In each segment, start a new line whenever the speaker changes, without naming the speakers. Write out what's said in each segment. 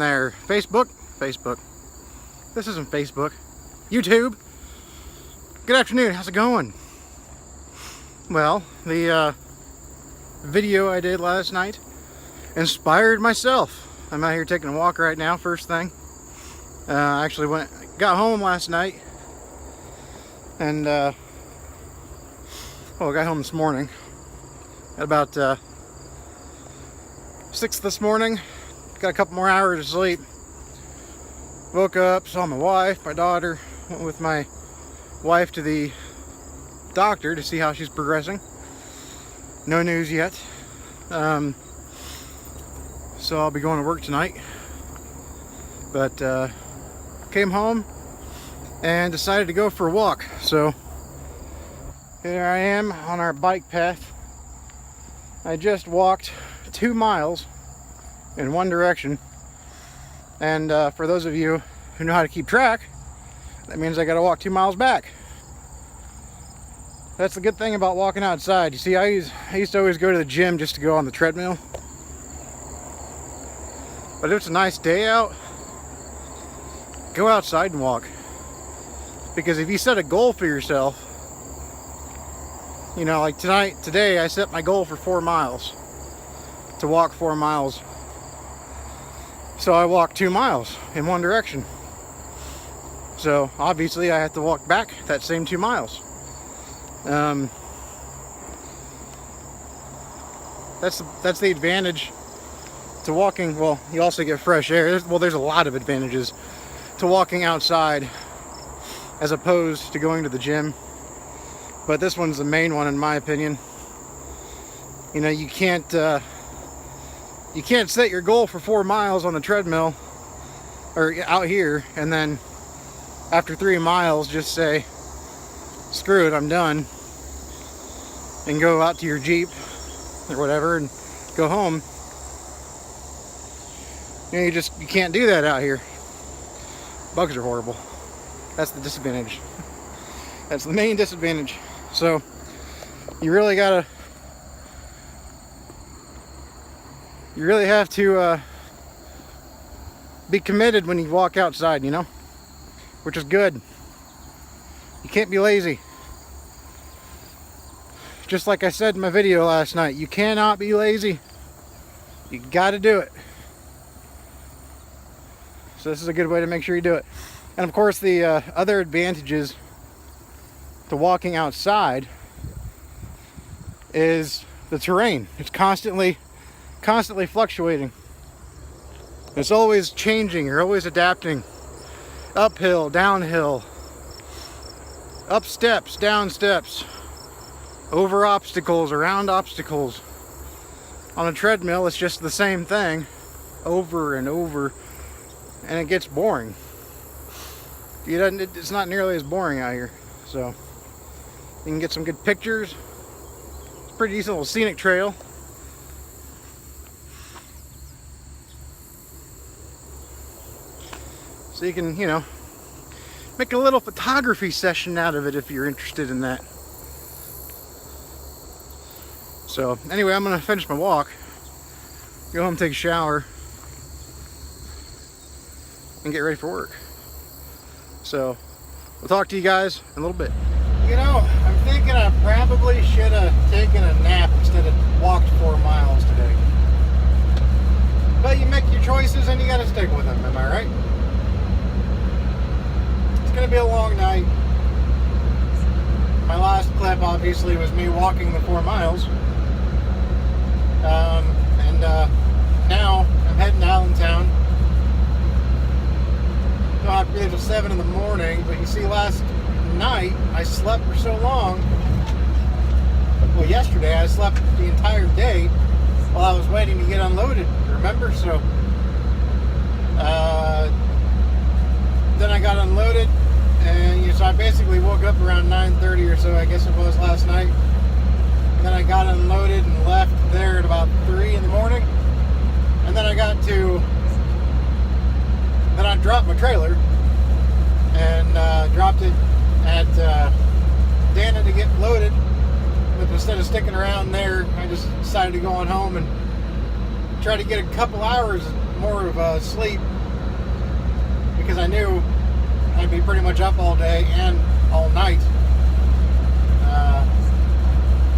there. Facebook. This isn't Facebook. YouTube. Good afternoon. How's it going? Well, the video I did last night inspired myself. I'm out here taking a walk right now, first thing. I actually got home last night and I got home this morning at about 6 this morning. Got a couple more hours of sleep. Woke up, saw my wife, my daughter. Went with my wife to the doctor to see how she's progressing. No news yet. So I'll be going to work tonight. But came home and decided to go for a walk. So here I am on our bike path. I just walked 2 miles in one direction. And for those of you who know how to keep track, that means I gotta walk 2 miles back. That's the good thing about walking outside. You see, I used to always go to the gym just to go on the treadmill. But if it's a nice day out, go outside and walk. Because if you set a goal for yourself, you know, like today I set my goal for 4 miles. To walk 4 miles. So I walked 2 miles in one direction. So obviously I have to walk back that same 2 miles. That's the advantage to walking. Well, you also get fresh air. There's a lot of advantages to walking outside as opposed to going to the gym. But this one's the main one in my opinion. You know, you can't set your goal for 4 miles on the treadmill or out here and then after 3 miles just say, screw it, I'm done, and go out to your Jeep or whatever and go home. You know, you can't do that out here. Bugs are horrible. That's the disadvantage. That's the main disadvantage. So you really have to be committed when you walk outside, you know, which is good. You can't be lazy. Just like I said in my video last night, you cannot be lazy. You gotta do it. So this is a good way to make sure you do it. And of course the other advantages to walking outside is the terrain. It's constantly fluctuating. It's always changing. You're always adapting. Uphill, downhill, up steps, down steps, over obstacles, around obstacles. On a treadmill, it's just the same thing over and over, and it gets boring. It's not nearly as boring out here. So you can get some good pictures. It's a pretty decent little scenic trail. So you can, you know, make a little photography session out of it if you're interested in that. So anyway, I'm gonna finish my walk, go home, take a shower, and get ready for work. So we'll talk to you guys in a little bit. You know, I'm thinking I probably should have taken a nap instead of walked 4 miles today. But you make your choices and you gotta stick with them, am I right? It's gonna be a long night. My last clip obviously was me walking the 4 miles. Now I'm heading to Allentown. Don't have to be until 7 in the morning, but you see, last night I slept for so long. Well, yesterday I slept the entire day while I was waiting to get unloaded, remember? So then I got unloaded, and so I basically woke up around 9:30 or so, I guess it was, last night. And then I got unloaded and left there at about 3 in the morning. And then I dropped my trailer and dropped it at Dana to get loaded. But instead of sticking around there, I just decided to go on home and try to get a couple hours more of sleep because I knew I'd be pretty much up all day and all night.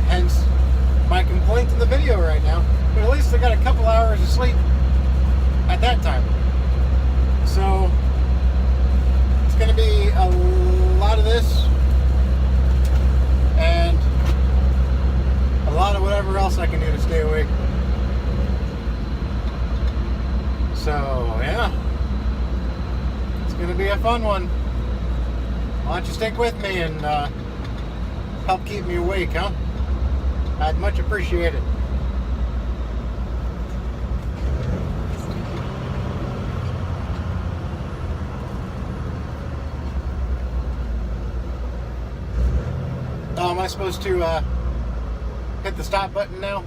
Hence my complaint in the video right now. But at least I got a couple hours of sleep at that time. So it's going to be a lot of this and a lot of whatever else I can do to stay awake. So yeah, it's going to be a fun one. Why don't you stick with me and help keep me awake, huh? I'd much appreciate it. Oh, am I supposed to hit the stop button now?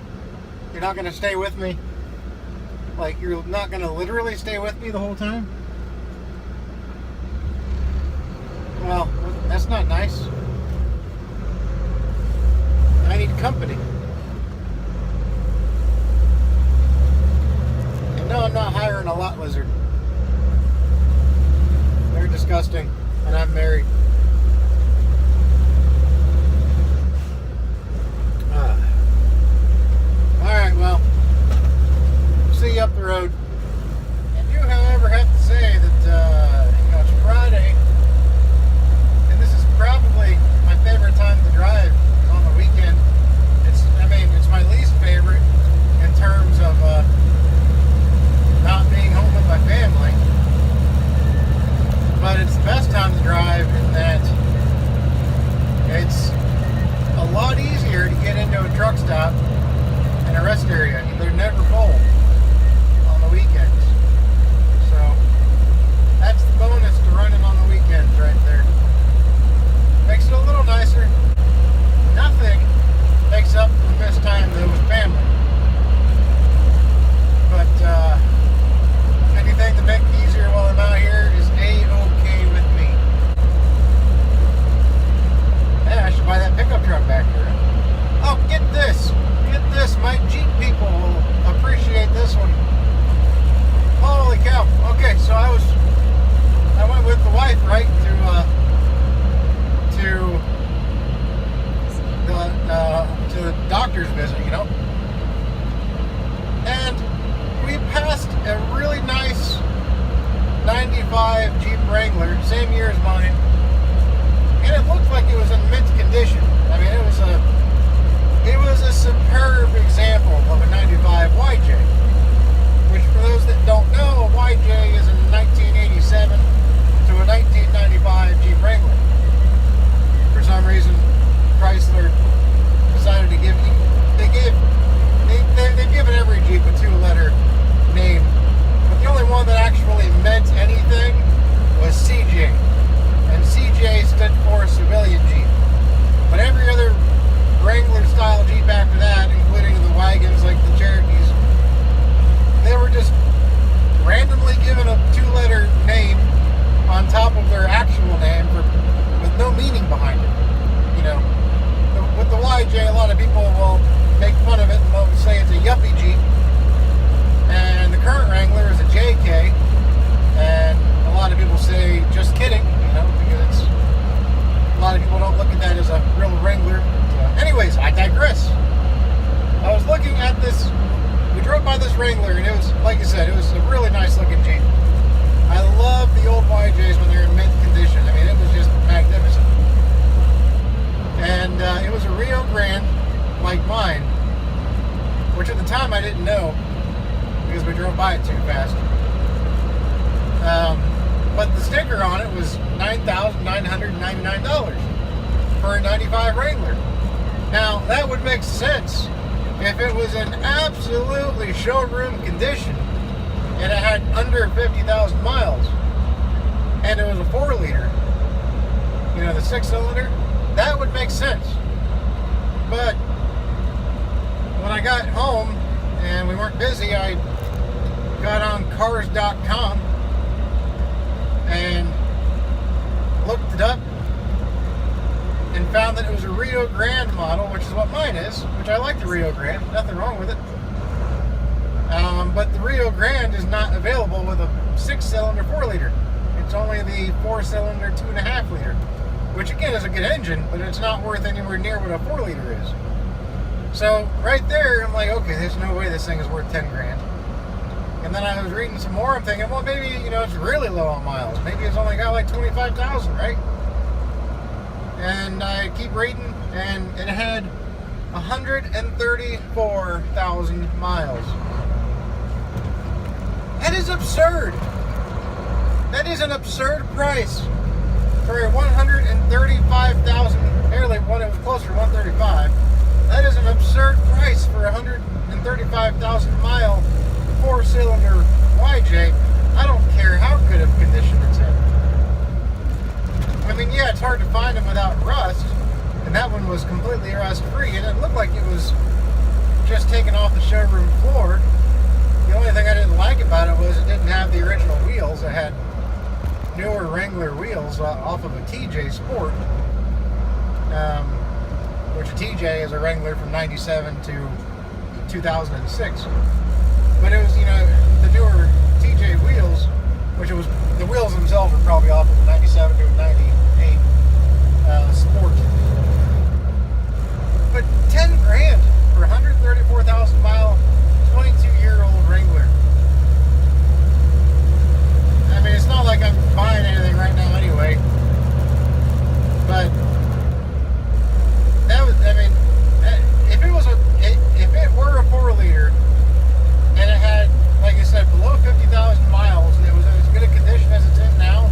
You're not going to stay with me? Like, you're not going to literally stay with me the whole time? Well, that's not nice. I need company. And no, I'm not hiring a lot lizard. They're disgusting, and I'm married. Alright, well, see you up the road. I do, however, have to say that, it's Friday, and this is probably my favorite time to drive on the weekend. It's my least favorite in terms of not being home with my family, but it's the best time to drive in that it's a lot easier to get into a truck stop and a rest area. They're never full on the weekends. So that's the bonus to running on the weekends right there. Makes it a little nicer. Nothing makes up for the missed time though with family. But anything to make it easier while I'm out here is A-okay with me. Yeah, I should buy that pickup truck back there. Oh, get this. My Jeep people will appreciate this one. Holy cow. Okay, so I went with the wife, right, to the doctor's visit, and we passed a really nice 95 Jeep Wrangler, same year as mine, and it looked like it was in mint condition. I mean, it was a superb example of a 95 YJ, which for those that don't know, a YJ is a 1987 to a 1995 Jeep Wrangler. For some reason, Chrysler decided to they've given every Jeep a two-letter name, but the only one that actually meant anything was CJ, and CJ stood for Civilian Jeep. But every other Wrangler style Jeep after that, including the wagons like the Cherokees, they were just randomly given a two-letter name on top of their actual name with no meaning behind it. With the YJ, a lot of people will make fun of it and they'll say it's a yuppie Jeep, and the current Wrangler is a JK, and a lot of people say just kidding, because a lot of people don't look at that as a real Wrangler. Anyways, I digress. I was looking at this, we drove by this Wrangler, and it was, like I said, it was a really nice looking Jeep. I love the old YJs when they're in mint condition. I mean, it was just magnificent. And it was a Rio Grande, like mine, which at the time I didn't know, because we drove by it too fast. But the sticker on it was $9,999 for a 95 Wrangler. Now, that would make sense if it was in absolutely showroom condition and it had under 50,000 miles and it was a 4-liter, the 6-cylinder, that would make sense. But when I got home and we weren't busy, I got on cars.com and looked it up and found that it was a Rio Grande model, which is what mine is, which I like the Rio Grande, nothing wrong with it. But the Rio Grande is not available with a 6-cylinder 4-liter. It's only the 4-cylinder 2.5 liter, which again is a good engine, but it's not worth anywhere near what a 4-liter is. So right there, I'm like, okay, there's no way this thing is worth 10 grand. And then I was reading some more. I'm thinking, well, maybe, it's really low on miles. Maybe it's only got like 25,000, right? And I keep reading, and it had 134,000 miles. That is absurd. That is an absurd price for a 135,000, nearly one, it was closer to 135. That is an absurd price for a 135,000 mile 4-cylinder YJ. I don't care how good of condition it's in. I mean, yeah, it's hard to find them without rust, and that one was completely rust-free, and it looked like it was just taken off the showroom floor. The only thing I didn't like about it was it didn't have the original wheels. It had newer Wrangler wheels off of a TJ Sport, which a TJ is a Wrangler from 97 to 2006. But it was, the newer TJ wheels, which was, the wheels themselves were probably off of a 97 to a 98 Sport. But 10 grand for a 134,000 mile, 22-year-old Wrangler. I mean, it's not like I'm buying anything right now anyway. But that was, if it were a 4-liter and it had, like I said, below 50,000 miles and it was in as good a condition as it's in now,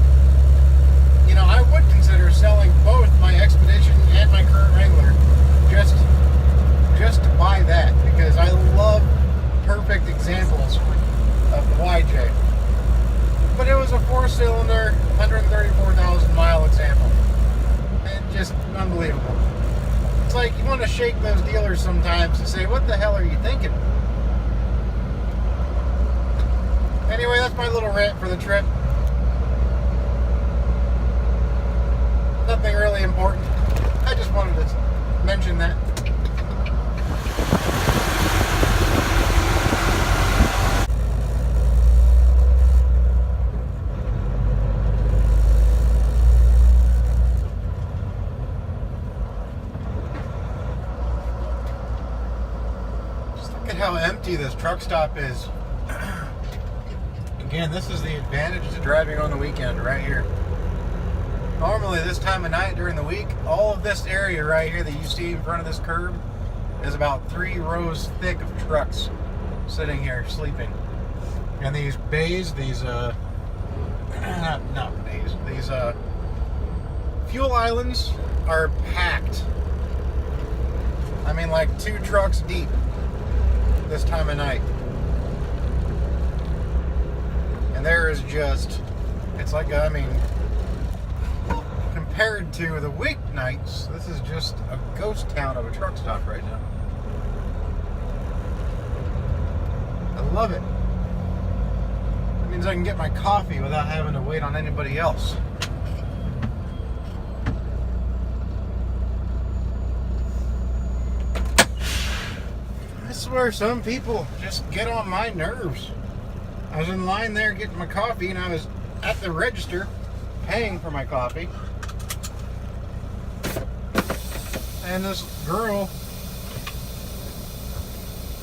I would consider selling both my Expedition and my current Wrangler just to buy that, because I love perfect examples of the YJ. But it was a 4-cylinder, 134,000 mile example. And just unbelievable. It's like you want to shake those dealers sometimes and say, what the hell are you thinking? Anyway, that's my little rant for the trip. Nothing really important. I just wanted to mention that. Look at how empty this truck stop is. Again, this is the advantage to driving on the weekend right here. Normally this time of night during the week, all of this area right here that you see in front of this curb is about 3 rows thick of trucks sitting here sleeping. And these bays, these fuel islands are packed. I mean, like 2 trucks deep this time of night. And there is just, it's like, compared to the weeknights, this is just a ghost town of a truck stop right now. I love it. It means I can get my coffee without having to wait on anybody else. I swear some people just get on my nerves. I was in line there getting my coffee, and I was at the register paying for my coffee. And this girl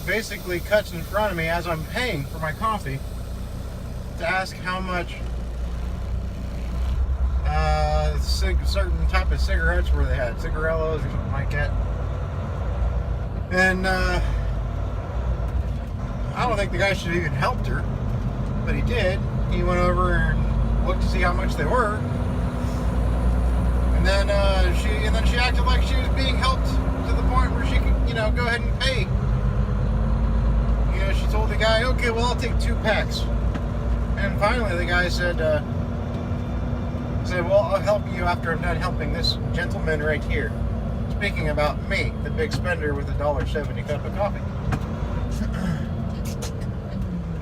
basically cuts in front of me as I'm paying for my coffee to ask how much certain type of cigarettes were they had, cigarillos or something like that. And I don't think the guy should have even helped her, but he did. He went over and looked to see how much they were. And then she acted like she was being helped to the point where she could, go ahead and pay. She told the guy, okay, well, I'll take 2 packs. And finally the guy said, well, I'll help you after I'm done helping this gentleman right here. Speaking about me, the big spender with a $1.70 cup of coffee.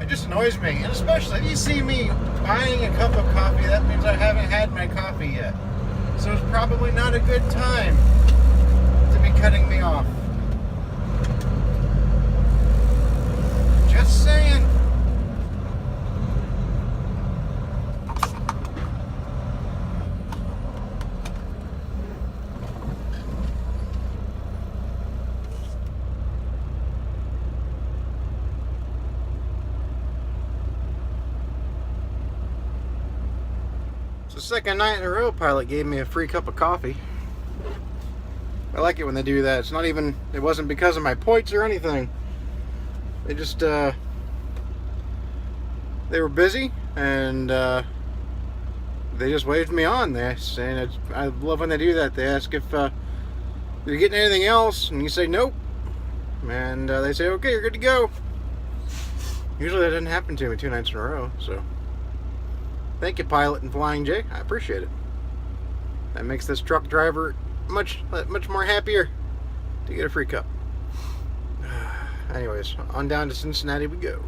It just annoys me. And especially if you see me buying a cup of coffee, that means I haven't had my coffee yet. So it's probably not a good time to be cutting me off. Just saying. The second night in a row, Pilot gave me a free cup of coffee. I like it when they do that. It's not even, it wasn't because of my points or anything. They just, they were busy, and they just waved me on. They saying, I love when they do that. They ask if you're getting anything else, and you say nope, and they say, okay, you're good to go. Usually that doesn't happen to me 2 nights in a row, so thank you, Pilot and Flying J. I appreciate it. That makes this truck driver much more happier to get a free cup. Anyways, on down to Cincinnati we go.